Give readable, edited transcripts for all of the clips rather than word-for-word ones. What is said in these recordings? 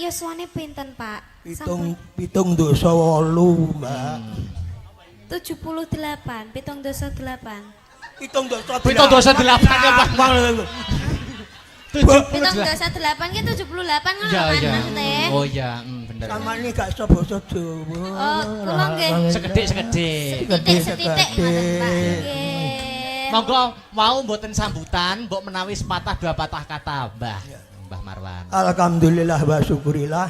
yuswane pinten, Pak? Pitung dosa 8, Mbak. 78, pitung dosa 8. Pitung dosa 8 ya, Pak. Pitung dosa 8 ki 78 ngono Ya, kan ya. maksudnya. Oh iya, bener. Sama ini gak iso basa Jawa. Oh, kula nggih. Sekedhik. Setitik ngoten, Pak. Nggih. Monggo mau mboten sambutan, mbok menawi sepatah dua patah kata, Mbah Marwan. Alhamdulillah wa syukurillah.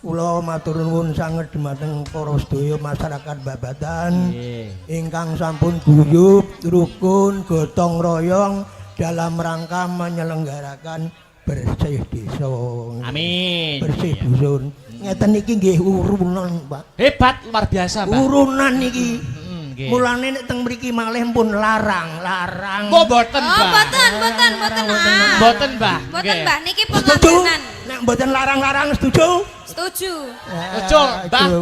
Kula matur nuwun sanget dhumateng para sedaya masyarakat Babatan ingkang sampun guyub, rukun, gotong royong dalam rangka menyelenggarakan bersih desa. Amin. Bersih dusun. Ngeten iki nggih urunan, Pak. Hebat, luar biasa, Mbah. Urunan iki. Nggih. Mulane nek teng mriki malih pun larang. Kok mboten, Oh, Mbah? mboten. Mboten, Mbah. Mboten, Nggih. Mbah. Niki Setuju? pengorbanan. Nek mboten larang-larang setuju? Setuju. Betul,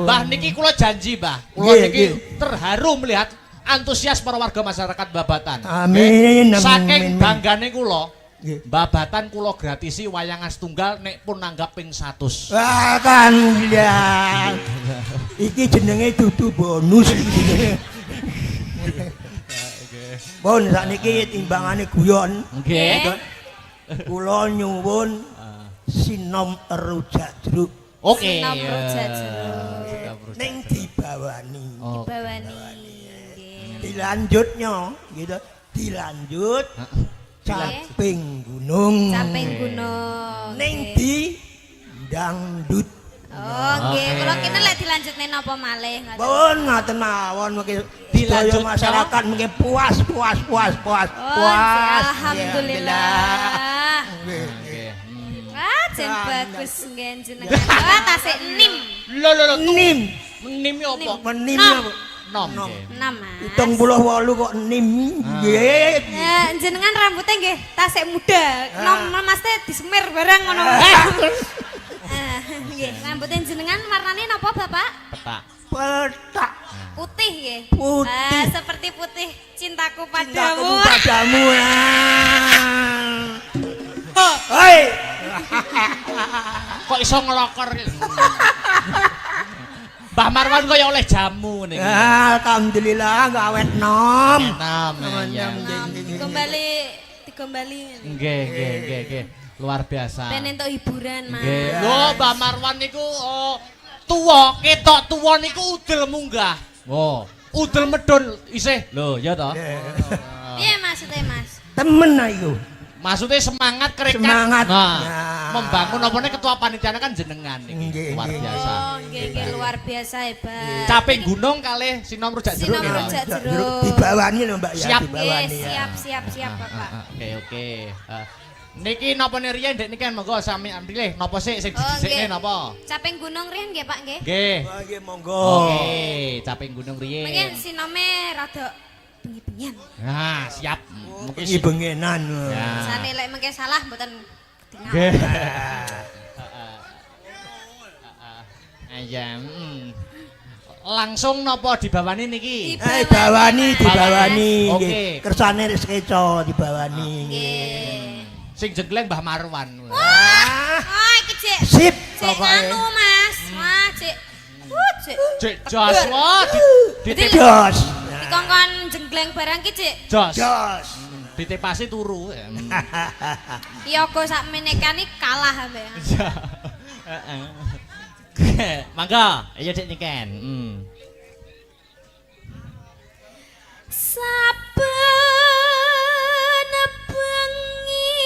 Mbah niki kula janji, Mbah. Kula Nggih, niki nggih. terharu melihat antusias para warga masyarakat Babatan. Amin, Nggih. amin, Saking amin. banggane kula, Nggih. Babatan kula gratisi wayangan setunggal nek pun nanggap ping 100. Wah kan ya. Iki jenenge dudu bonus. Bon sakniki timbangane guyon. Nggih. Kula nyuwun sinom rujak jeruk Oke. Sinom rujak ning dibawani. Oh. Bawani. Nggih. Dilanjutnya gitu. Dilanjut caping gunung. Caping gunung. Ning Nggih. di dangdut. Oh, nggih. Kula kene lek dilanjutne napa malih ngoten. Pun ngoten mawon mengki Dilanjutno. sedaya masyarakat mengki puas. Oh, alhamdulillah. Nggih. Wah, jen bagus nggih jenengan. Wah, tasik nim. Lho. Nim. Nim apa? Menim Nom. apa? Nom. Nom. Nggih. 6, Mas. 78 kok nim. Nggih. Jenengan rambutnya nggih tasik muda. Nom Mas teh disemir barang ngono. Nggih, rambutnya jenengan warnane napa, Bapak? Petak. Petak. Putih nggih. Putih. Seperti putih cintaku Cintaku padamu. padamu. Hei. Kok iso ngelokor? Mbah Marwan kaya oleh jamu niki. Alhamdulillah gawet nom. Nom. Iya. Digombali. Nggih. Luar biasa. Ben entuk hiburan, Mas. Nggih. Lho, Mbah Marwan niku tuwa, ketok tuwa niku udel munggah. Oh, udel medun isih. Lho, ya toh? Piye maksudnya, Mas? Temen ayo. Maksudnya semangat kerekat. Semangat. Nah, Ya. membangun apa nih ketua panitia kan jenengan niki. Nggih, Luar nggih. biasa. Oh, nggih luar biasa hebat. Caping gunung kalih sinom rujak jeruk. Sinom nggih, toh? rujak jeruk. Jeruk dibawani lho Mbak ya, Siap. dibawani Nggih, ya. siap, Bapak. Oke. Niki napa riyen ndek niki monggo sami ambilih napa sik sing Oh, didisikne nggih. napa? Caping gunung riyen nggih, Pak nggih. Nggih. Oh, nggih monggo. Oke, caping gunung Mungkin riyen. sinome rada bengi-bengian. Nah, siap. Mungkin Iki bengenan. Ya. Sane lek mengke salah mboten ketingal. Nggih. Aja. Langsung napa dibawani niki? Dibawani. Oke. Nggih. Kersane wis keco dibawani. Nggih. Sing jenggleng Mbah Marwan. Wah, iki Cik. Sip Cik pokoke. anu, Mas. Wah, Cik. Cik. Cek jos wah Jos. Dikongkon jenggleng barang ki, Cik. jos. Jos. Ditepasi turu. Yogo sak menekani kalah ambek. Mangga, ayo Dik nyiken. Saben bengi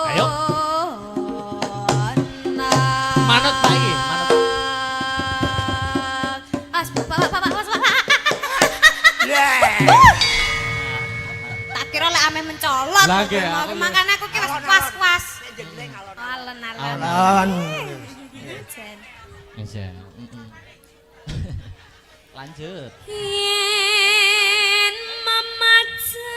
Ayo. Manut Pak iki, manut. Mas, Bapak. Tak kira lek ame mencolot. Lah, nggih, Aku aku- makane aku ki wis was-was. Alon-alon. Alon. Jen. Iya. Lanjut. Yen memaca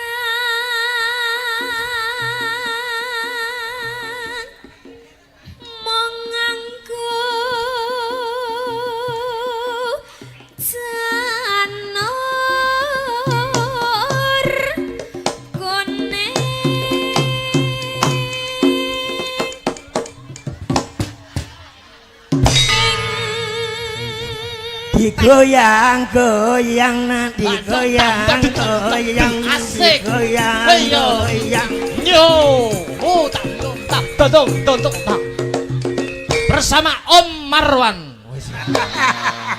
digoyang goyang nanti goyang goyang asik goyang goyang yo tak dodong tak bersama Om Marwan.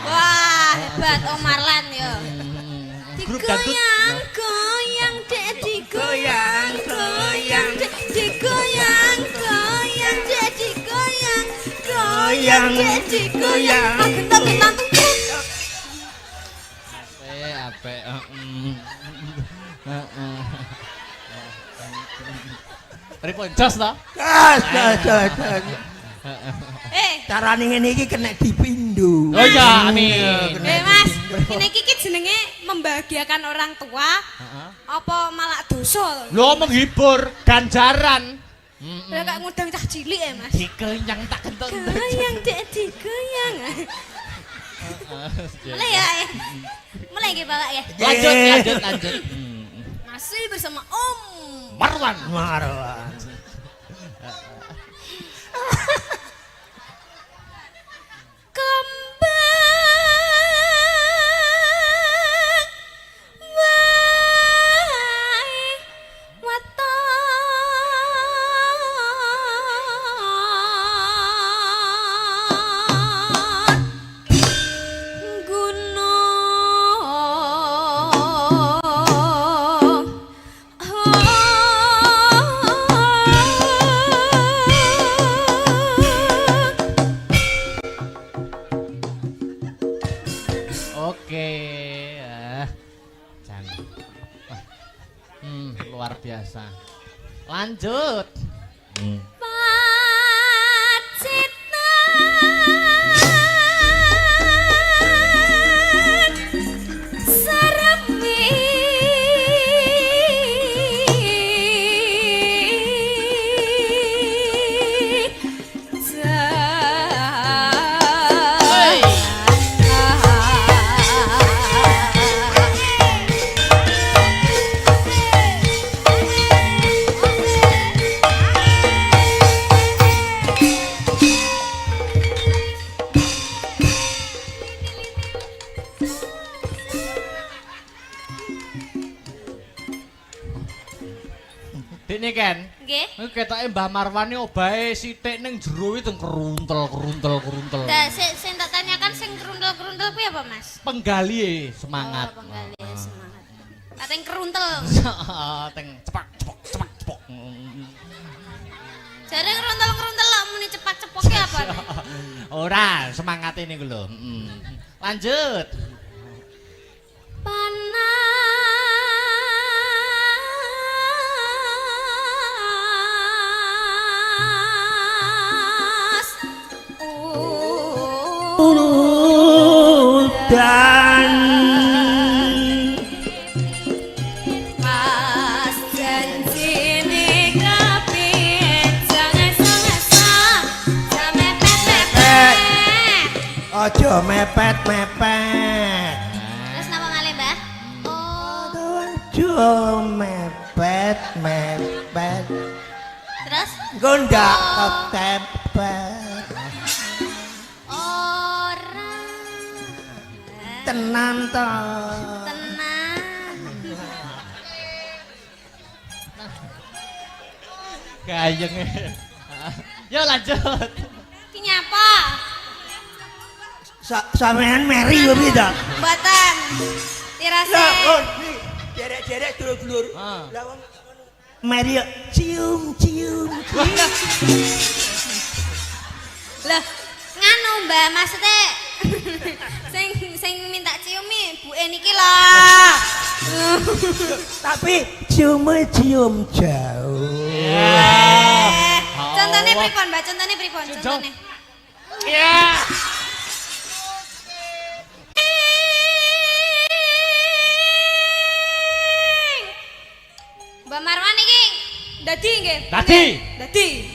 Wah, hebat Om Marlan yo. Grup dangdut. Digoyang goyang dek goyang goyang digoyang goyang dek digoyang goyang dek digoyang. Gentang-gentang tuh. Ape. Pripun jos ta? kas Eh, carane ngene iki kena dipindho. Oh iya, amin. Mas, ini Kiki jenenge membahagiakan orang tua. Apa malah dosa? Lo menghibur ganjaran. Lah kayak ngundang cah cilik ya, Mas. Dikenyang tak kentut. Goyang dek digoyang. Mulai ya. Mulai nggih, Bapak ya. Lanjut. Masih bersama Om Marwan. Marwan. kembang wae waton gunung Oke. Jangan. Luar biasa. Lanjut. Pacitan saremi Hey. Dene kan. Nggih. Iki ketoke Mbah Marwan iki obahe sithik ning jero itu keruntel. Nah, sing tak tanyakan sing keruntel-keruntel kuwi apa, Mas? Penggali semangat. Oh, penggali semangat. Kateng keruntel. Teng cepak. Jare keruntel-keruntel lak muni cepak-cepoke apa? Ora, semangat ini lho. Lanjut. Panas Dan Mas janjine kabeh jangan salah sampe pepet. aja mepet. Terus napa malih, Mbah? Oh, Aja mepet. terus Gondak kepepet. ora Tenan to. tenang. Gayeng. Yo lanjut. Ki nyapa? Sampean meri lho piye ta? Mboten. Tirase. Lah kon derek-derek dulur-dulur. Lah wong meri cium. Lah, nganu Mbak, maksudnya sing minta ciumi buke niki lah. Tapi cium jauh. Contohnya pripun, Mbak? Contohnya pripun? Contohnya. Ya. Mbak Marwan iki dadi nggih. Dadi. Dadi.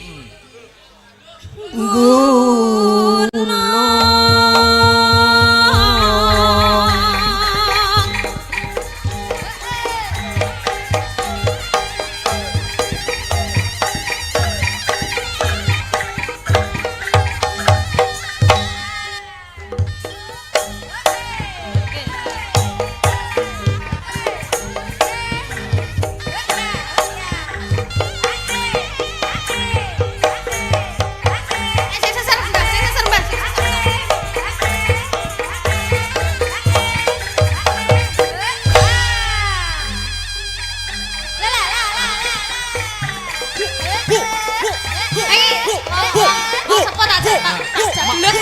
Jablek.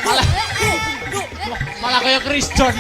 Malah malah kayak Chris John.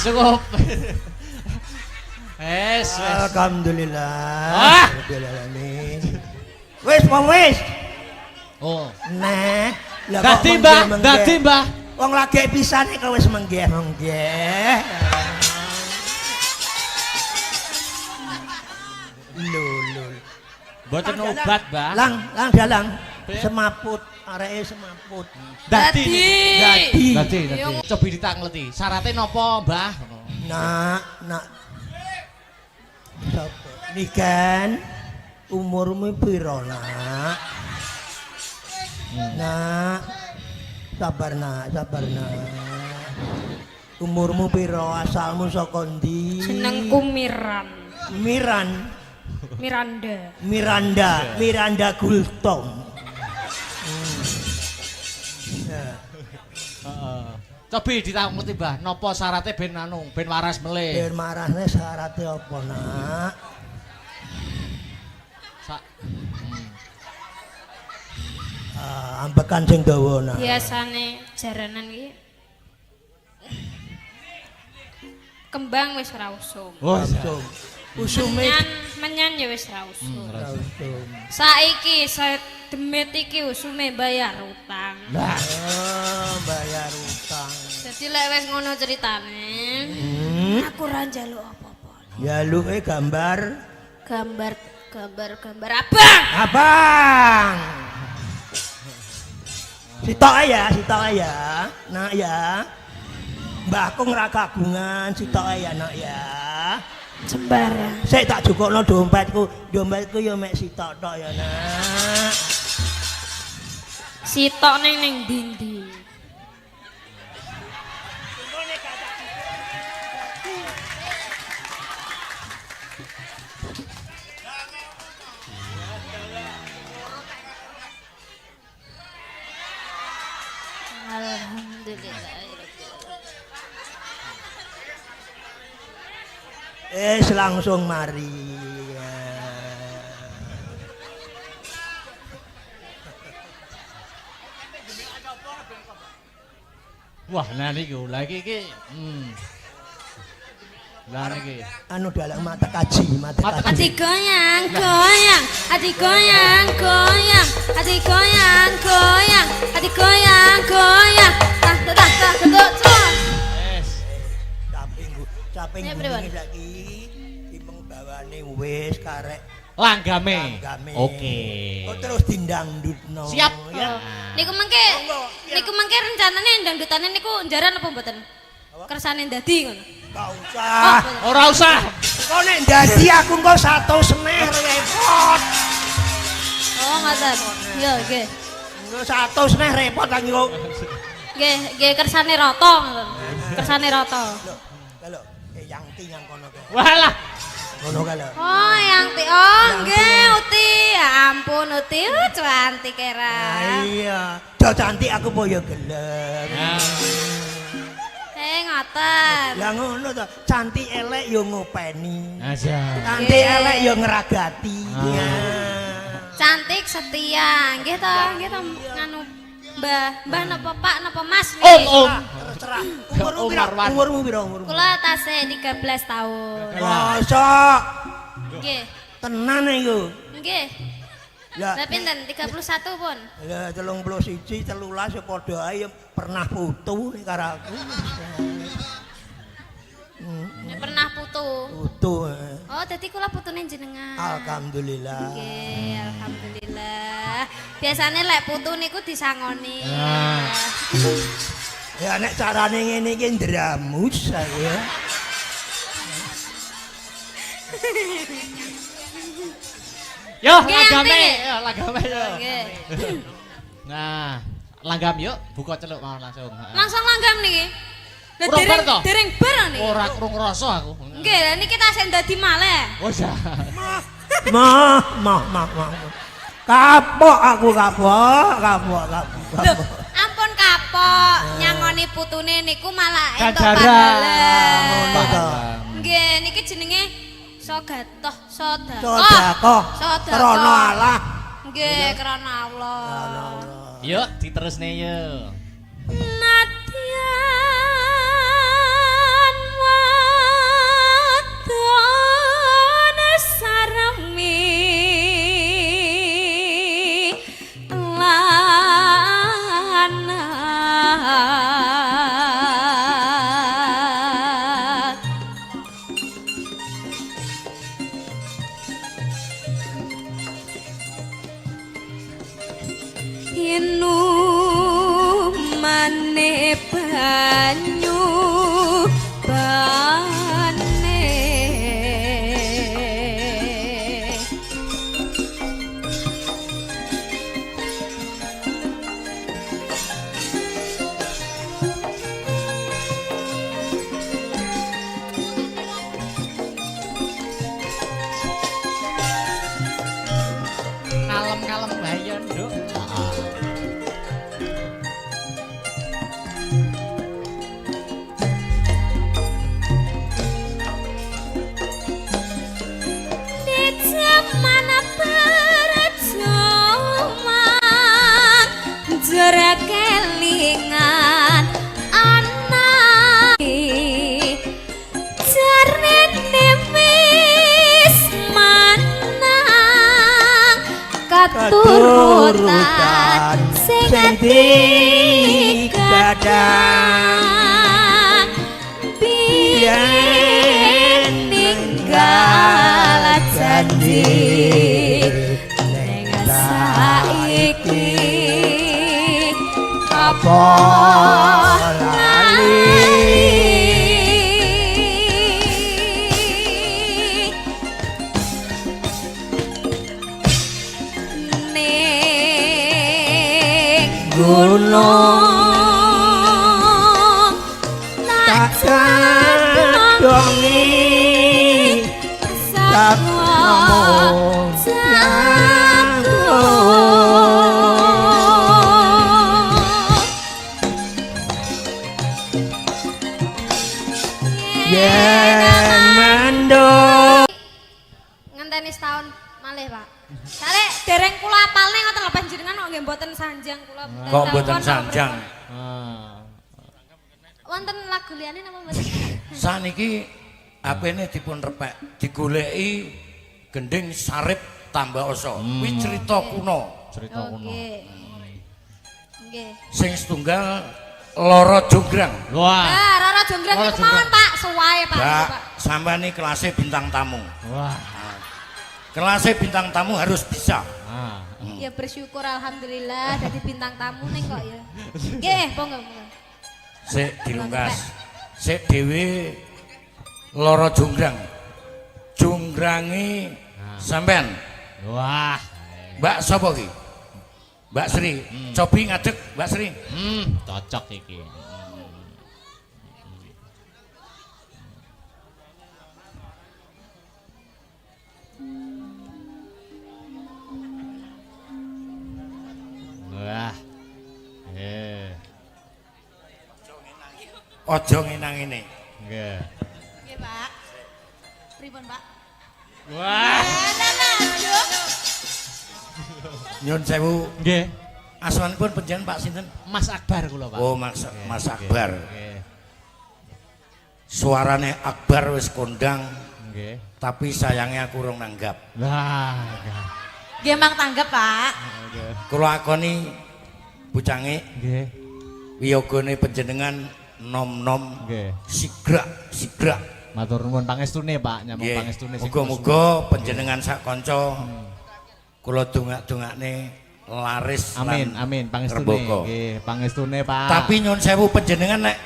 Cukup. Alhamdulillah. Ah. Wis, wis. Oh. Nah, lah Dadi Mbah. Wong lagi pisane kok wis menggeh. Lho. Mboten obat, Mbah. Lang dalang. Semaput, areke semaput. Dadi. Yo. Coba ditangleti. Syaratnya napa, Mbah? Nak. Sapa? Nikan umurmu piro, Nak? Nak. Sabar, Nak. Umurmu piro? Asalmu saka ndi? Jenengku Miran. Miranda Gultom. Coba ditangleti, Mbah. Napa syaratnya ben waras melih? Ben marahne syaratnya apa, Nak? Ambekan sing dawa, Nak. Biasane jaranan iki kembang wis ora usum. Langsung. Usume Menyan ya wis ora usum. langsung. Saiki demit iki usume bayar utang. Bayar utang. Jadi lek wis ngono ceritane, aku ora njaluk apa-apa. Jaluke gambar abang. Sitok ya. Nak ya. Mbahku ora kagungan, sitok ya, Nak ya. Sembarang. Sik tak jukukno dompetku ya mek sitok tok ya, Nak. Sitok ning ndi? Alhamdulillah. Langsung mari. Wah, nah niku lagi iki. Lah niki. Anu dalam mata kaji. Ati goyang. Ati goyang. Tak. Caping bunyi lagi. Timeng bawane wis karek. Langgame. Oke. Kok terus dindangdutno. Siap. Ya. Niku mengke rencanane dangdutane niku njaran apa mboten? Kersane dadi ngono. Gak usah. Ora usah. Kok nek dadi aku engko 1 semeh repot. Oh, ngoten. Ya, nggih. Engko 100 neh repot lagi kok. Nggih kersane rata. Kersane rata. Lho, yang ti yang kono kae. Walah. Ngono kae lho. Oh, yang ti. Oh, nggih, Uti. Ya ampun, Uti. Cantik era. Iya, do cantik aku po ya gelem. Ngoten. Lah ngono to, cantik elek ya ngopeni. Aja. Cantik elek ya ngeragati. Cantik setia. Nggih to nganu Mbah napa Pak napa Mas? Om. Terserah. Marwan. Umurmu piro umurmu? Kula tasih 13 tahun. Masa Nggih. tenan iku. Nggih. Ya. Lah pinten 31 pun. Ya 31 13 ya padha ae pernah putu karo aku. Ya pernah putu. Putu. Oh, dadi kula putune jenengan. Alhamdulillah. Nggih, alhamdulillah. Biasane lek putu niku disangoni. Ya nek carane ngene iki ndramus aku ya. Yo, Nggih, langgame, Ati. yo langgame yo. Nggih. Nah, langgam yuk, buka celuk mau langsung. Langsung langgam niki. Lah Urung bar to? dereng bar niki. Ora krung rasa aku. Nggih, lah niki tasih dadi malih. Oh ya. Mah. Kapok aku kapok. Lho, ampun kapok, nyangoni putune niku malah entuk Ganjaran. pahala. Ngono to. Nggih, niki jenenge sogatoh, Sedekah. Krana Allah. Nggih, krana Allah. Yuk, diterusne yuk. Nadyan wadon saremi lanat inumane banyu bane Kalem-kalem bae nduk. di zaman perjuangan jera kelingan anak jarene wis manang katurutan sing digadang biyen ninggal janji ning saiki apa lali ning gunung tak Kadongi sakmo yen mendo. Ngenteni setahun malih, Pak. Sare dereng kula apalne ngoten lho panjenengan kok nggih mboten sanjang kula. Kok mboten sanjang? Wonten lagu liyane napa mboten? Saniki apene dipun repek, digoleki gending sarip tambah asa. Kuwi cerita kuno. Cerita kuno. Nggih. Nggih. Sing setunggal Loro Jonggrang. Wah. Ah, Rara Jonggrang Rara niku mawon, Pak. Suwae, Pak. Mbak, Pak. sampeyan kelasnya bintang tamu. Wah. Kelasnya bintang tamu harus bisa. Ya bersyukur alhamdulillah dadi bintang tamu ning kok ya. Nggih, monggo. Sik dilungkas. Sik dhewe Loro Jonggrang. Jonggrange sampean. Wah. Mbak sapa ki? Mbak Sri, cobi ngadeg Mbak Sri. Cocok iki. Wah. Ojo ngenang ini. Nggih. Nggih, Pak. Pripun, Pak? Wah. Nyun sewu. Nggih. Asmanipun panjenengan Pak sinten? Mas Akbar kula, Pak. Oh, Mas Akbar. Nggih. Suarane Akbar wis kondang, Nggih. tapi sayangnya aku urung nanggap. Lah. Nggih, Mang tanggap, Pak. Nggih. Kula akoni bucange Nggih. wiyogane panjenengan nom-nom Nggih. sigrak. Matur nuwun pangestune, Pak, nyambung Nggih. pangestune sing Muga-muga panjenengan sak kanca kula dongak-dongakne laris Amin, lan amin, pangestune. rebaka. Nggih, pangestune, Pak. Tapi nyun sewu panjenengan nek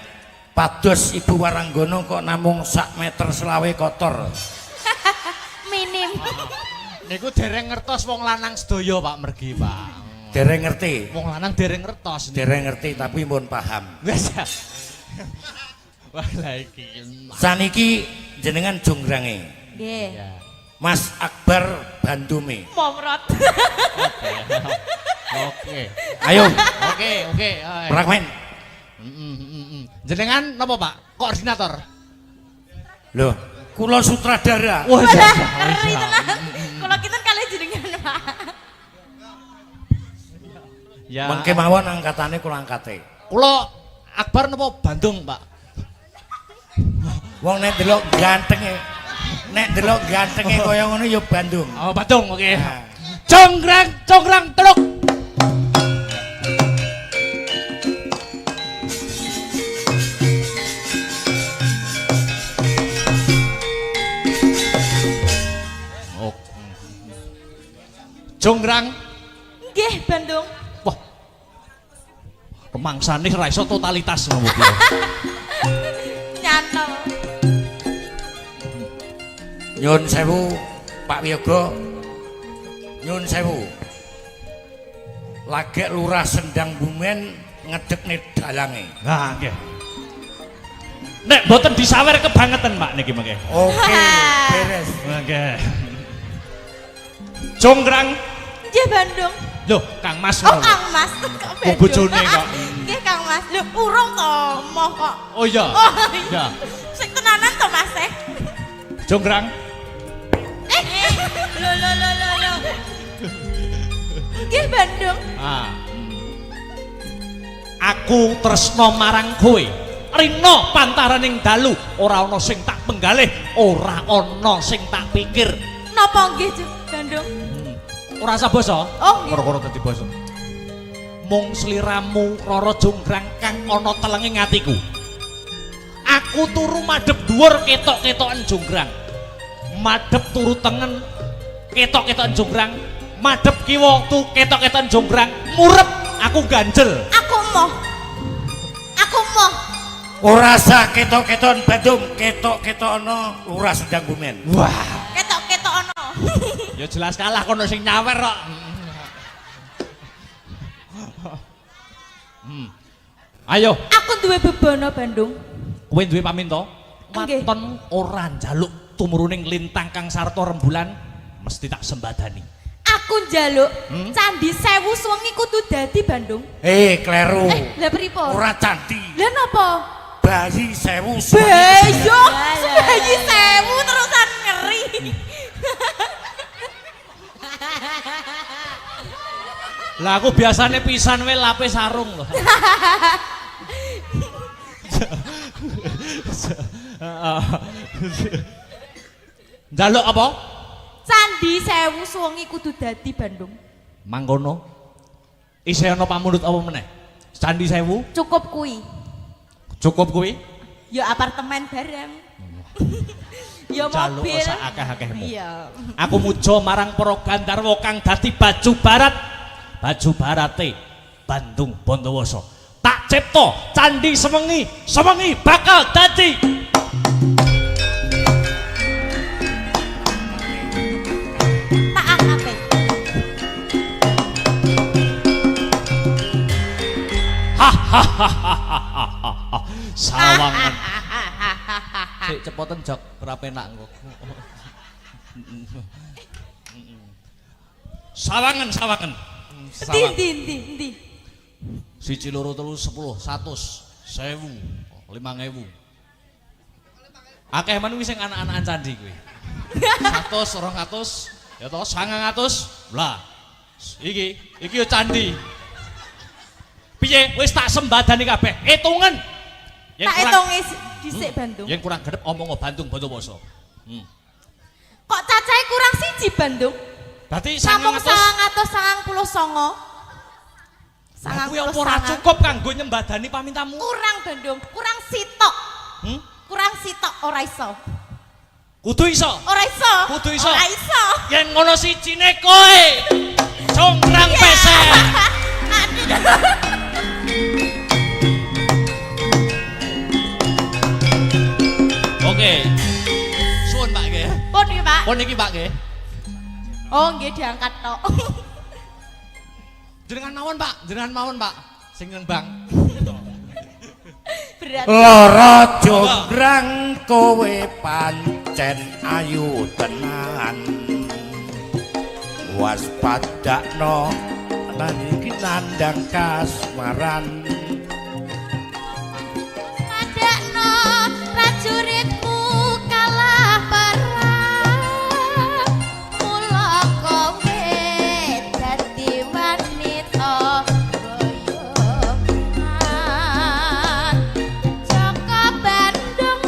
pados Ibu Waranggono kok namung sak meter selawe kotor. Minim. niku dereng ngertos wong lanang sedaya, Pak, mergi, Pak. Dereng ngerti. Wong lanang dereng ngertos. Dereng ngerti tapi pun paham. Wes. Wah, lah iki. Saniki jenengan jonggrange. Nggih. Ya. Mas Akbar Bandume. Momrot. Oke. Ayo, Oke. prakmen. Jenengan napa, Pak? Koordinator. Loh, kula sutradara. Wah, Ngeri tenan. Kula kinten kalih jenengan, Pak. ya. Mengke mawon angkatane kula angkate. Kula Akbar napa Bandung, Pak? Wong nek delok gantenge kaya ngono ya Bandung. Oh, Bandung, oke. Nah. Conggrang truk. Oh. Jonggrang. Nggih, Bandung. Wah. Pemangsane ra iso totalitas ngono iki. Nyantol. Nyun sewu Pak Wiyoga. Nyun sewu. Lagek Lurah Sendang Bumen ngedekne dalange. Nah, nggih. Nek mboten disawer kebangetan, Pak, niki mengke. Oke, beres. Nggih. Jonggrang. Nggih, Bandung. Loh, Kang Mas. Oh, Kang Mas. Kok beda? bojone kok. Nggih, Kang Mas. Lho, urung to, moh kok. Oh iya. Oh, iya. Sing tenanan to, Mas. Jonggrang. Lho. Nggih, Bandung. Ah. Aku tresno marang kowe. Rina pantaraning dalu, ora ana sing tak penggalih, ora ana sing tak pikir. Napa nggih, Bandung? Ora usah basa. Oh, nggih. Ora dadi basa. Mung sliramu Rara Jonggrang kang ana telenging atiku. Aku turu madhep dhuwur ketok-ketokan Jonggrang. Madhep turu tengen ketok-ketokan Jonggrang. Madhep kiwa tu ketok-ketokan Jonggrang. Murep aku ganjel. Aku moh. Ora sah ketok-keton Bandung, ketok-ketokno Lurah Sendang Bumen. Wah, Ketok-ketok ono. ya jelas kalah kono sing nyawer kok. Ayo, Aku duwe bebono, Bandung. kowe duwe paminta? Nggih. Waton ora njaluk tumruning lintang kang sarta rembulan mesti tak sembadani. Aku njaluk Candi Sewu Suwengi kudu dadi, Bandung. Kleru. Lah pripun? Ora candi. Lah napa? Bayi sewu Beyo, bayi sewu terusan ngeri. Lah aku biasane pisan wae lape sarung lho. Njaluk apa? Candi Sewu Suwengi kudu dadi, Bandung. Mangkono. Isih ana pamundhut apa meneh? Candi Sewu Cukup kuwi. cukup kuwi. Ya apartemen bareng. Ya Njaluk mobil. sak akeh-akehmu. Iya. Aku muja marang para Gandharwa kang dadi baju barat. Baju barate Bandung Bondowoso. Tak cipta Candi Sewengi, Sewengi bakal dadi. Tak angkat. Sawangan. Sik cepoten jok ora penak engko. Sawangan. Ndi. Siji loro telu 10 100 1000 5000. Akeh men sing anak-anakan candi kuwi. 100 200 ya toh 900 lah. Iki yo candi. Piye wis tak sembadani kabeh. Hitungan. Tak hitungi dhisik Bandung. Yang kurang gedep omong Bandung Bondowoso. Kok cacahe kurang siji Bandung? Berarti Sampung 999. 999. Aku yang ora cukup kanggo nyembadani pamintamu. Kurang Bandung, kurang sitok. Kurang sitok ora iso. Kudu iso. Ora iso. Kudu iso. Ora iso. Yen ngono sijine kowe. Congkrang pesek. Oke. Suwun Pak nggih. Pun iki Pak. Pun iki Pak nggih. Oh nggih diangkat tok. Jenengan mawon Pak. Sing nembang. Berat. Lara jonggrang kowe pancen ayu tenan. Waspadakno lan iki nandang kasmaran. Padakno prajuritmu kalah perang. Mula kowe dadi wanita boyongan. Jaka Bandung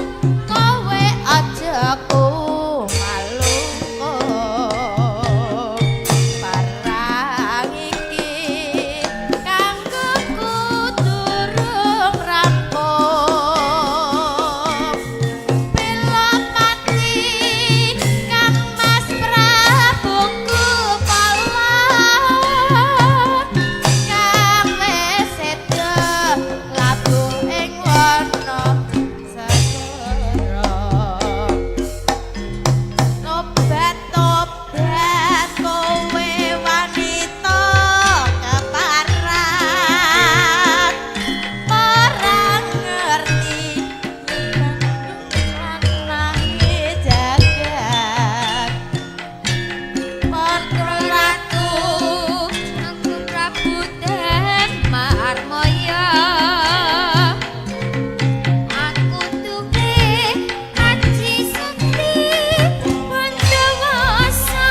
kowe aja malungko. Parang iki kanggo durung rampung. Bela mati Kang Mas Prabu Kupala. Kang wis seda labuh ing wana segara. Tobat kowe wanita keparat. Ora ngerti lanange jagat. Mantra ratu aku Prabu Marmaya. Aku duwe aji sakti Bondowoso.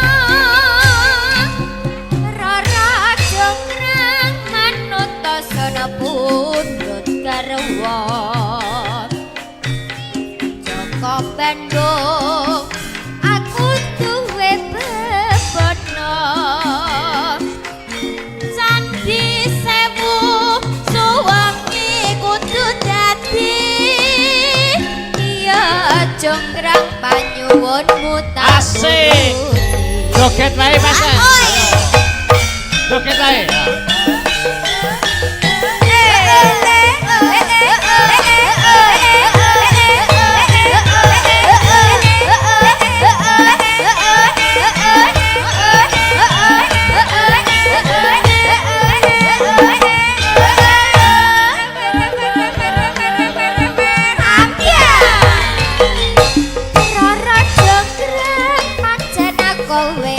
Rara jonggrang manut tasana pundhut garwa. Jaka Bandung aku duwe bebana. Candi Sewu suwangi kudu dadi. Iya jonggrang panyuwunmu tak Asik. Joget wae Mas. Joget wae. Rara jonggrang pancen kowe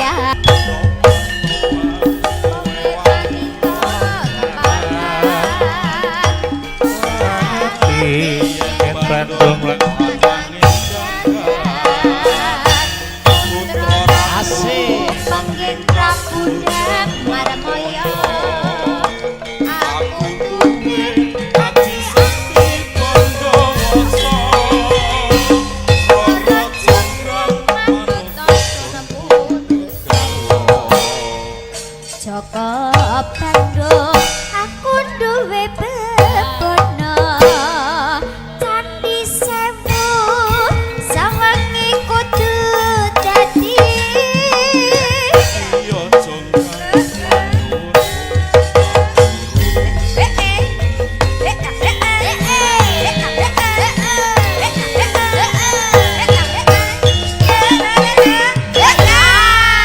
Bandung Asik. Panggih Prabu Marmaya. Aku duwe aji sakti Bondowoso. Ora jonggrang manut tasana pundhut garwa. Jaka Bandung aku duwe bebana. Candi Sewu sawangi kudu dadi.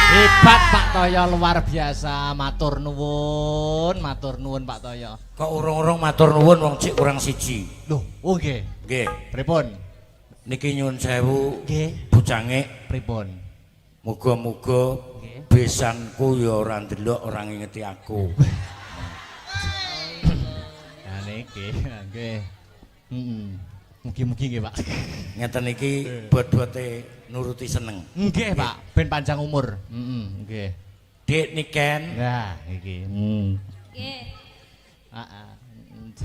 Hebat Pak Toyo. Toyo luar biasa, matur nuwun Pak Toyo. Kok urung-urung matur nuwun wong cik kurang siji. Loh, oh nggih. Nggih. Pripun? Niki nyuwun sewu. Nggih. Bujange Pripun? muga-muga besanku ya ora ndelok ora ngingeti aku. Ya niki, nggih. Mugi-mugi nggih, Pak. Ngeten iki bot-bote nuruti seneng. Nggih, Pak, ben panjang umur. Nggih. Dik Niken. Nah, iki. Nggih. Heeh.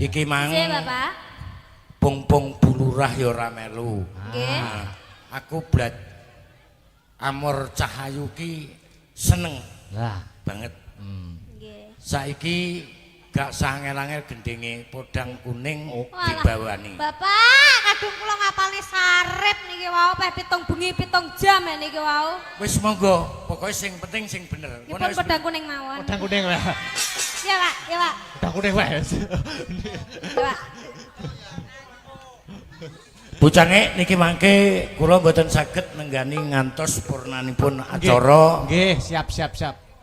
Iki mang Nggih, Bapak. pung-pung bulurah ya ora melu. Nggih. Nah, aku Amor Cahayu ki seneng Lah, banget. Nggih. Saiki gak sangel-angel gendenge podang kuning Walah, dibawani. Bapak, kadung kula ngapalne sarep niki wau peh 7 bengi 7 jam ya niki wau. Wis monggo, pokoke sing penting sing bener. Nggih pun kodang kuning mawon. podang kuning lah. Iya, Pak. Iya, Pak. Podang kuning wae. Iya, Pak. Bucange niki mangke kula mboten saged nenggani ngantos purnanipun acara. Nggih, siap.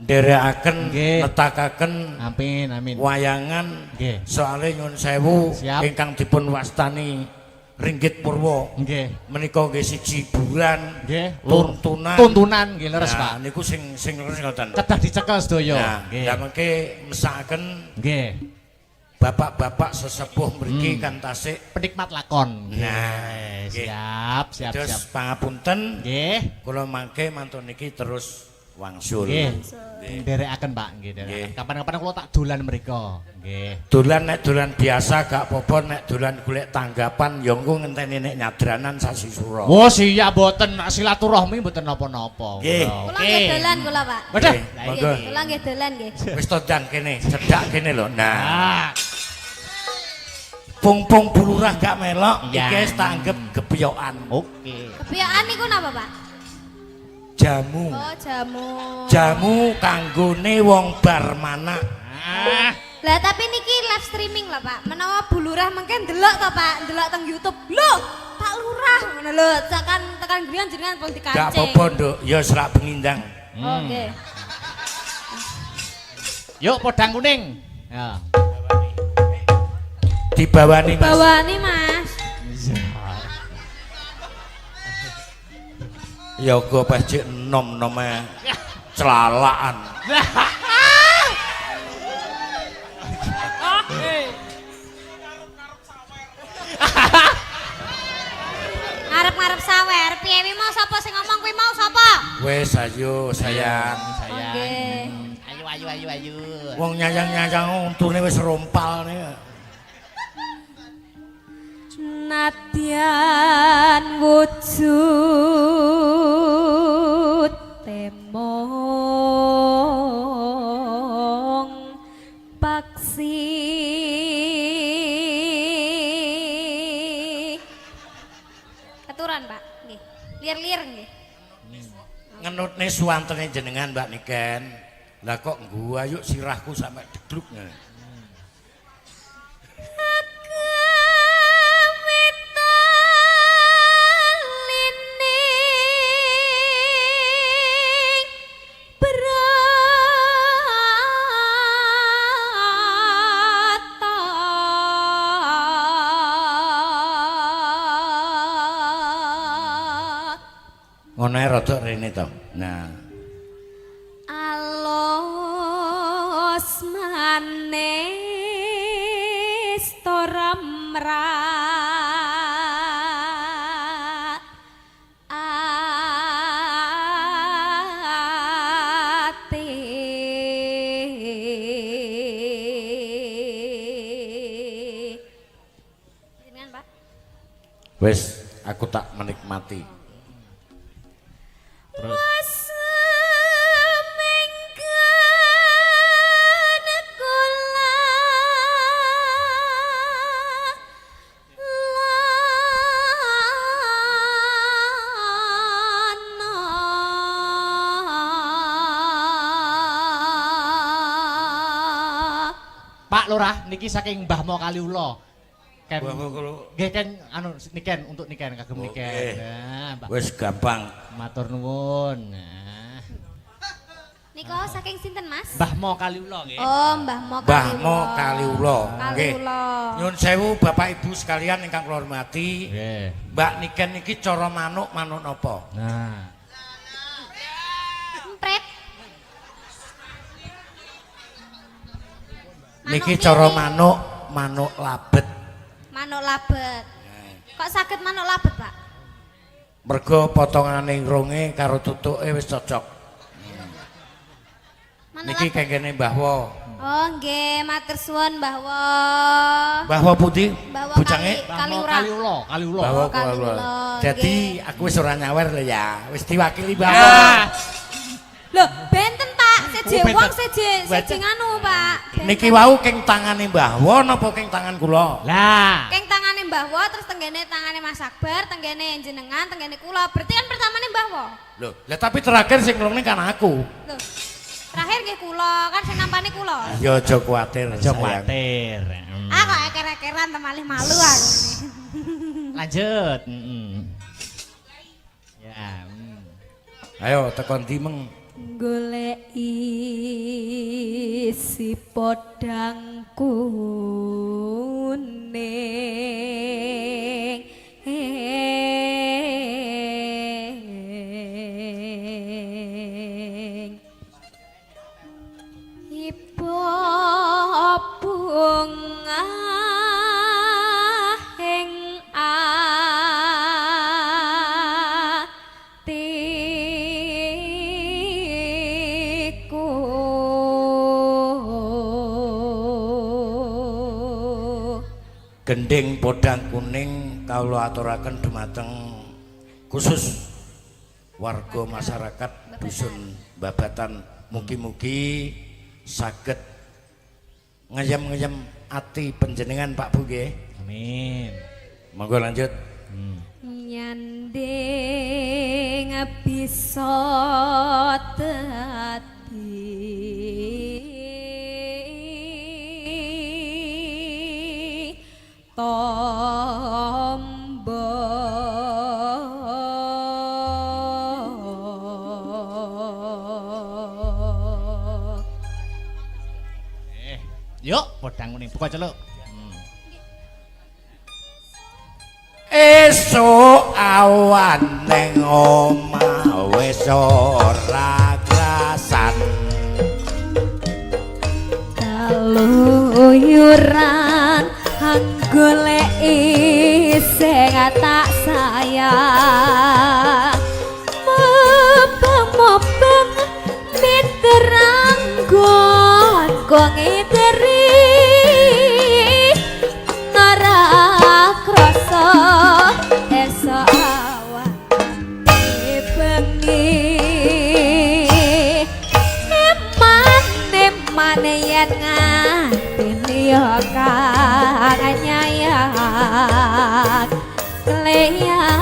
Nderekaken Nggih. netakaken Amin. wayangan Nggih. soale nyun sewu Siap. ingkang dipun wastani Ringgit Purwa Nggih. menika nggih siji hiburan Nggih. tuntunan Tuntunan nggih leres, Nah, Pak. niku sing leres ngoten. Kedah dicekel sedaya. Nah, Nggih. ya mengke mesakaken Nggih. bapak-bapak sesepuh mriki kan tasik. Penikmat lakon. Nah, nggih. siap. Terus pangapunten Nggih. kula mangke mantun niki terus wangsul. Nggih. Nggih. Nderekaken, Pak, nggih. Nggih. Kapan-kapan kula tak dolan mriko. Nggih. Dolan nek dolan biasa gak apa-apa, nek dolan golek tanggapan ya engko ngenteni nek nyadranan sasi sura. Oh, siap mboten silaturahmi mboten napa-napa. Nggih. Kula nggih dolan kula, Pak. Waduh. Nggih, Nggih, monggo. kula nggih dolan nggih. Wis tondang kene, cedak kene lho. Nah, Ah, pung-pung bulurah gak melok, Ya. iki wis tak anggap gepyokan. oke. Kepiaan niku napa, Pak? Jamu. Oh, jamu. Jamu kanggone wong bar manak. Ah, Lah tapi niki live streaming lah, Pak. Menawa bulurah mengke ndelok to, Pak, ndelok teng YouTube. Lho, Pak Lurah ngono lho. Tekan griyan jenengan pun dikancing. Gak apa-apa, Nduk. Ya serak pengindang. Oke. Yuk podang kuning. Ya. Dibawani, Mas. Bawani, Mas. Ya go pas cek nom-nome celalaan. Ngarep-ngarep sawer. Piye wi mau sapa sing ngomong kuwi mau sapa? Wes ayo sayang. Sayang. Oke. Ayu. Wong nyayang-nyayang untune wis rompal nih. Nadyan wujud temong paksi keturan, Pak. Nggih. Lir-lir nggih. Ngenutne suwantene jenengan Mbak Niken. Lah kok gua yuk sirahku sampai degluk. Ngono ae rada rene to. Nah, Alos manis toramra ate jenengan, Pak. wis aku tak menikmati. Terus Pak Lurah niki saking Mbah Mo Kaliula. Ken. Nggih Ken anu niken untuk niken kagem niken. Oke. Nah, Mbak. Wis gampang. Matur nuwun. Nah. Nika saking sinten Mas? Mbah Mo Kaliula nggih. Oh, Mbah Mo Mbah Mo Kaliula. Nggih. Kaliula. Nyun sewu Bapak Ibu sekalian ingkang kula hormati. Nggih. Mbak Niken niki cara manuk napa? Nah. Empret. Niki cara manuk labet. Manuk labet. Kok saged manuk labet, Pak? Mergo potongane ronge karo tutuke wis cocok. Manuk Niki labet. kengkene Mbah Wo. Oh, nggih, matur suwun Mbah Wo. Mbah Wo pundi? Mbah Wo Bujange? Mbah Mo Kaliura. Kaliula. Mbah Wo Kaliula. Jadi aku wis ora nyawer lho ya. Wis diwakili Mbah Wo. Ah. Loh, benten Pak, seje Oh, benten. wong seje nganu Pak. Benten. Niki wau keng tangane Mbah Wo napa keng tangan kula? Lah. Keng tangane Mbah Wo terus tenggene tangane Mas Akbar, tenggene jenengan, tenggene kula. Berarti kan pertamane Mbah Wo. Loh, lah tapi terakhir sing nglungne kan aku. Loh. Terakhir nggih kula, kan sing nampani kula. Ya aja kuwatir, Aja sayang. kuwatir. Ah kok eker-ekeran temalih malu aku ini. Lanjut. Ya. Ayo tekon ndi meng. Goleki si podang kuning ibu bunga ing atiku Gending podang kuning kawula aturaken dumateng khusus warga masyarakat dusun Babatan, mugi-mugi saged ngeyem-ngeyem ati panjenengan Pak Bu nggih. Amin. Monggo lanjut. nyanding bisa dadi tombo Yuk, podang kuning buka celuk. Esuk awan ning omah wis ora krasan. kaluyuran anggoleki sing tak sayang mobang miterang kong iteri ngara krasa esok awan bengi eman yen nganti yo kang nyayang leya